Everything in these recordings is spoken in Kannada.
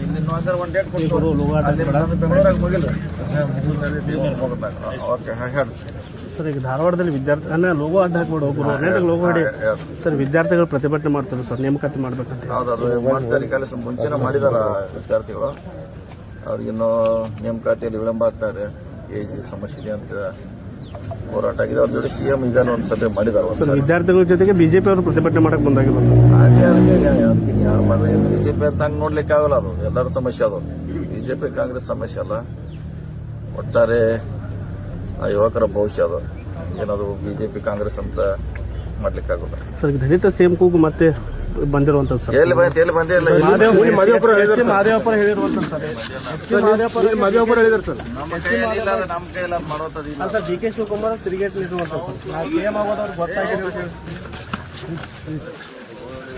ಇಲ್ಲಿ ಒಂದು ಡೇಟ್ ಕೊಟ್ಟು ಬೆಂಗಳೂರಾಗ ಮುಗಿಲ್ಲ ಓಕೆ ಹೇಳಿ ಸರ್. ಈಗ ಧಾರವಾಡದಲ್ಲಿ ವಿದ್ಯಾರ್ಥಿ ಲೋಗೋ ಅಡ್ಡ ಹಾಕ್ಬಿಡು ಲೋಗೋ ಹೊಡಿ ಸರ್. ವಿದ್ಯಾರ್ಥಿಗಳು ಪ್ರತಿಭಟನೆ ಮಾಡ್ತಾರೆ ಸರ್, ನೇಮಕಾತಿ ಮಾಡ್ಬೇಕಂತ. ಹೌದು, ಅದು ಮಾಡ್ತಾರೆ. ಕಾಲೇಜ್ ಮುಂಚೆನೇ ಮಾಡಿದಾರ ವಿದ್ಯಾರ್ಥಿಗಳು. ಅವ್ರಿಗಿನ್ನೂ ನೇಮಕಾತಿಯಲ್ಲಿ ವಿಳಂಬ ಆಗ್ತಾ ಇದೆ. ಏಜ್ ಸಮಸ್ಯೆ ಇದೆ ಅಂತ ಹೋರಾಟ ಆಗಿದೆ. ಅವ್ರ ಜೊತೆ CM ಈಗ ಒಂದು ಸಭೆ ಮಾಡಿದಾರೆ. ವಿದ್ಯಾರ್ಥಿಗಳ ಜೊತೆಗೆ ಬಿಜೆಪಿ ಅವರು ಪ್ರತಿಭಟನೆ ಮಾಡಕ್ಕೆ ಬಂದಾಗ ಅದಕ್ಕೆ ಯಾರು ಮಾಡ್ರಿ ಬಿಜೆಪಿ ಅಂತ ಹಂಗೆ ನೋಡ್ಲಿಕ್ಕೆ ಆಗಲ್ಲ. ಅದು ಎಲ್ಲರ ಸಮಸ್ಯೆ. ಅದು ಬಿಜೆಪಿ ಕಾಂಗ್ರೆಸ್ ಸಮಸ್ಯೆ ಅಲ್ಲ, ಒಟ್ಟಾರೆ ಆ ಯುವಕರ ಭವಿಷ್ಯ. ಅದು ಏನದು ಬಿಜೆಪಿ ಕಾಂಗ್ರೆಸ್ ಅಂತ ಮಾಡ್ಲಿಕ್ಕಾಗಲ್ಲ ಸರ್. ದಲಿತ CM ಕೂಗು ಮತ್ತೆ ಬಂದಿರುವಂತದ್ದು ಸರ್. ಎಲ್ಲಿ ಬಂದೇ ಇಲ್ಲ. ಮಾದೇವಪುರ ಹೇಳಿರುವಂತದ್ದು ಸರ್. ನಮ್ಮ ಕೈಯಲ್ಲಿ ನಮ್ಮ ಕೈಯಲ್ಲಿ ಮಾಡೋದಿಲ್ಲ ಸರ್. DK ಶಿವಕುಮಾರ್ ತಿರುಗೇಟ್ ನೀಡುವಂತದ್ದು ಸರ್. CM ಆಗೋದವ್ರು ಗೊತ್ತಾಗಿದೆ.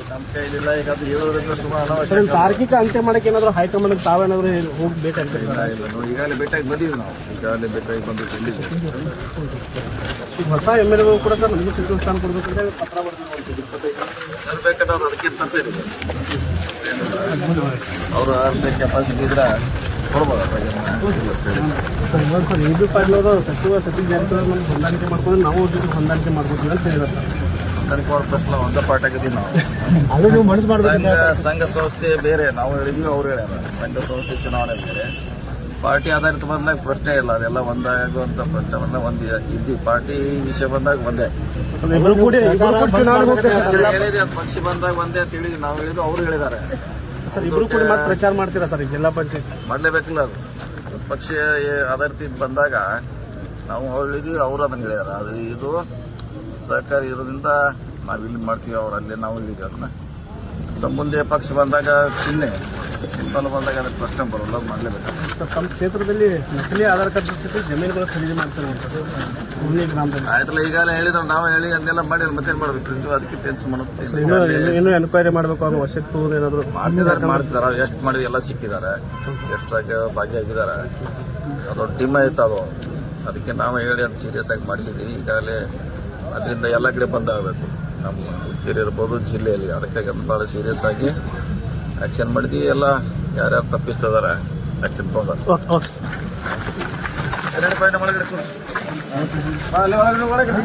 ನಮ್ಮ ಕೈಲಿಲ್ಲ. ಈಗ ಅದು ಹೇಳೋದ್ರಿಂದ ಸುಮಾರು ತಾರ್ಕಿಕ ಅಂತ್ಯ ಮಾಡಕ್ಕೆ ಏನಾದ್ರು ಹೈಕಮಾಂಡ್ ತಾವೇನಾದ್ರು ಹೋಗಿ ಭೇಟಿ ಆಗ್ತದೆ? ನೋಡಿ, ಈಗಾಗಲೇ ಭೇಟಿಯಾಗಿ ಬಂದಿದ್ವಿ ನಾವು. ಈಗಾಗಲೇ ಭೇಟಿಯಾಗಿ ಬಂದಿದ್ವಿ. ಹೊಸ MLA ಕೂಡ ಸರ್ ನಮಗೂ ಸಚಿವ ಸ್ಥಾನ ಕೊಡಬೇಕಂದ್ರೆ ಪತ್ರ ಬೇಕಾದ್ರೆ ಅವ್ರು ಅದಕ್ಕಿಂತ ಅವರು ಅರ್ಧ ಕೆಪಾಸಿಟಿ ಇದ್ರೆ ಕೊಡ್ಬೋದು. ಸರ್ AB ಪಾಟೀಲ್ ಅವರು ಸಚಿವ ಸತೀಶ್ ಜಾರಕಿಹೊಳಿ ನಮ್ಗೆ ಹೊಂದಾಣಿಕೆ ಮಾಡ್ಕೊಂಡು ನಾವು ಜೊತೆ ಹೊಂದಾಣಿಕೆ ಮಾಡ್ಕೊತೀವಿ ಅಂತ ಹೇಳಿದ್ರು. ಹೊಂದಾಣಿಕೆ ಮಾಡೋ ಪ್ರಶ್ನೆ ಒಂದೇ ಪಾರ್ಟ್ ಆಗಿದ್ದೀವಿ ನಾವು. ಸಂಘ ಸಂಸ್ಥೆ ಬೇರೆ, ನಾವು ಹೇಳಿದ್ವಿ, ಅವ್ರು ಹೇಳ್ಯಾರ. ಸಂಘ ಸಂಸ್ಥೆ ಚುನಾವಣೆ ಬೇರೆ, ಪಾರ್ಟಿ ಆಧಾರಿತ ಬಂದಾಗ ಪ್ರಶ್ನೆ ಇಲ್ಲ. ಅದೆಲ್ಲ ಒಂದಾಗುವಂತ ಪ್ರಶ್ನೆ ಬಂದಾಗ ಒಂದೇ ಇದ್ದೀವಿ. ಪಾರ್ಟಿ ವಿಷಯ ಬಂದಾಗ ಒಂದೇ ಹೇಳಿದ್ವಿ. ಅದು ಪಕ್ಷ ಬಂದಾಗ ಒಂದೇ ಅಂತ ಹೇಳಿದ್ವಿ. ನಾವು ಹೇಳಿದ್ವಿ, ಅವ್ರು ಹೇಳಿದ್ದಾರೆ. ಸರ್ ಇಬ್ರು ಕೂಡ ಮತ್ತೆ ಪ್ರಚಾರ ಮಾಡ್ತೀರಾ ಸರ್ ಜಿಲ್ಲಾ ಪಂಚಾಯತ್? ಮಾಡಲೇಬೇಕಿಲ್ಲ. ಅದು ಪಕ್ಷ ಆಧಾರಿತ ಬಂದಾಗ ನಾವು ಅವ್ರು ಹೇಳಿದ್ವಿ, ಅವರು ಅದನ್ನು ಹೇಳಿದಾರೆ. ಅದು ಇದು ಸಹಕಾರಿ ಇರೋದ್ರಿಂದ ನಾವು ಇಲ್ಲಿ ಮಾಡ್ತೀವಿ, ಅವ್ರು ಅಲ್ಲಿ ನಾವು ಹೇಳಿದ್ವಿ. ಅದನ್ನ ಮುಂದೆ ಪಕ್ಷ ಬಂದಾಗ ಚಿಹ್ನೆ ಸಿಂಪಲ್ ಬಂದಾಗ ಅದಕ್ಕೆ ಪ್ರಶ್ನೆ ಬರೋಲ್ಲ. ಅದು ಮಾಡಲೇಬೇಕಾಗ್ತದೆ. ಸರ್ ತಮ್ಮ ಕ್ಷೇತ್ರದಲ್ಲಿ ನಕಲಿ ಆಧಾರ್ ಕಾರ್ಡ್ ಜೊತೆ ಜಮೀನುಗಳು ಖರೀದಿ ಮಾಡ್ತಾರೆ ಗ್ರಾಮದಲ್ಲಿ ಆಯ್ತಲ್ಲ. ಈಗಾಗಲೇ ಹೇಳಿದ್ರು, ನಾವು ಹೇಳಿ ಅದನ್ನೆಲ್ಲ ಮಾಡಿ ಮತ್ತೇನು ಮಾಡಬೇಕು? ಅದಕ್ಕೆ ಟೆನ್ಷನ್ ಮಾಡುತ್ತೆ. ಇನ್ನೂ ಎನ್ಕ್ವೈರಿ ಮಾಡಬೇಕು. ಅವ್ರು ವರ್ಷಕ್ಕೆ ಟೂರ್ ಏನಾದ್ರು ಮಾಡ್ತಿದ್ದಾರೆ. ಅವ್ರು ಎಷ್ಟು ಮಾಡಿದ್ರು ಎಲ್ಲ ಸಿಕ್ಕಿದ್ದಾರೆ, ಎಷ್ಟಾಗಿ ಭಾಗಿಯಾಗಿದ್ದಾರೆ. ಅದೊಂದು ಟೀಮ್ ಆಯ್ತು. ಅದು ಅದಕ್ಕೆ ನಾವು ಹೇಳಿ ಅದು ಸೀರಿಯಸ್ ಆಗಿ ಮಾಡಿಸಿದ್ದೀವಿ. ಈಗಾಗಲೇ ಅದರಿಂದ ಎಲ್ಲ ಕಡೆ ಬಂದಾಗಬೇಕು. ನಮ್ಮ ಹುಕ್ಕೇರಿ ಇರ್ಬೋದು, ಜಿಲ್ಲೆಯಲ್ಲಿ. ಅದಕ್ಕಾಗಿ ಅದು ಭಾಳ ಸೀರಿಯಸ್ ಆಗಿ ಆ್ಯಕ್ಷನ್ ಮಾಡಿದ್ವಿ. ಎಲ್ಲ ಯಾರ್ಯಾರು ತಪ್ಪಿಸ್ತಿದ್ದಾರೆ ಆ್ಯಕ್ಷನ್ ತೊಗೊಂಡ್ರೆ ಒಳಗಡೆ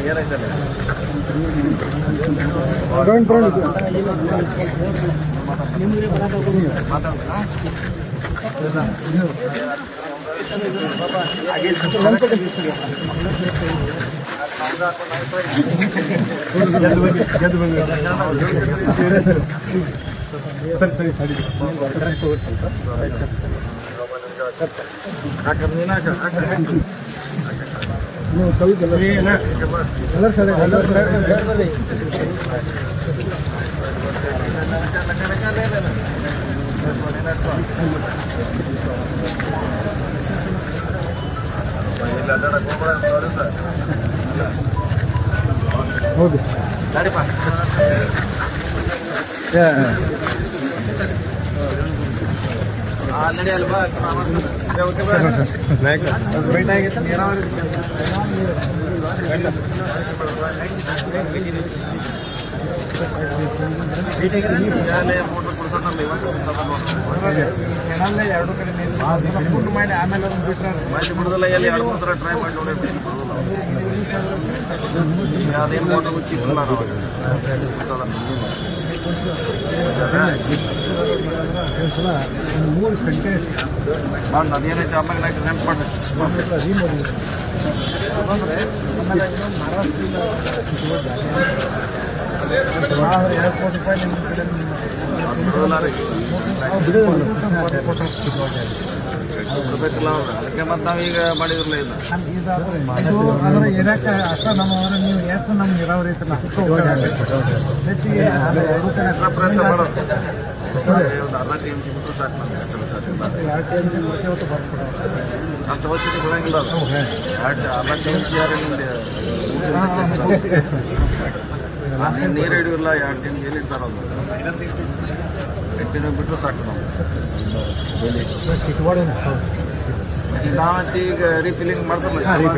ಏನಾಯ್ತಲ್ಲ ಮಾತಾಡ್ತಾರ ಹೌದು ಆಲ್ರೆಡಿ ಅಲ್ವಾ ಈಗಾಗಲೇ ಫೋಟೋ ಕೊಡ್ಸೋದಲ್ಲ. ಇವತ್ತು ಮಾಡಿ ಆಮೇಲೆ ಮಾಹಿತಿ ಬಿಡೋದಿಲ್ಲ. ಎಲ್ಲಿ 2-3 ಥರ ಟ್ರೈ ಮಾಡಿ ನೋಡಿ. ಅದೇನು ಫೋಟೋ ಮುಚ್ಚಿಲ್ಲ ನಾವು ಅದೇನೈತೆ ಆಮೇಲೆ ನೆನ್ಪು ಮಾಡಿ ಬಿಡಬೇಕಲ್ಲ. ಅದಕ್ಕೆ ಮತ್ತೆ ನಾವೀಗ ಮಾಡಿದ್ರಲ್ಲ ಇದು ಪ್ರಯತ್ನ ಮಾಡೋದು. ಒಂದು ಅರ್ಧ TMC ಬಿಟ್ಟರು ಸಾಕು. ಅಷ್ಟು ಅವಶ್ಯಕತೆ ಬಿಡಂಗಿಲ್ಲ. ಅದು ಅರ್ಧ TMC ಯಾರು ನೀರು ಹಿಡಿಯೋಲ್ಲ. 2 TMC ಎಲ್ಲಿ ಇಡ್ತಾರ? ಅದು 8 ಬಿಟ್ಟರು ಸಾಕು. ನಾವು ಈಗ ನಾವಂತ ಈಗ ರೀಫಿಲಿಂಗ್ ಮಾಡ್ತಾರೆ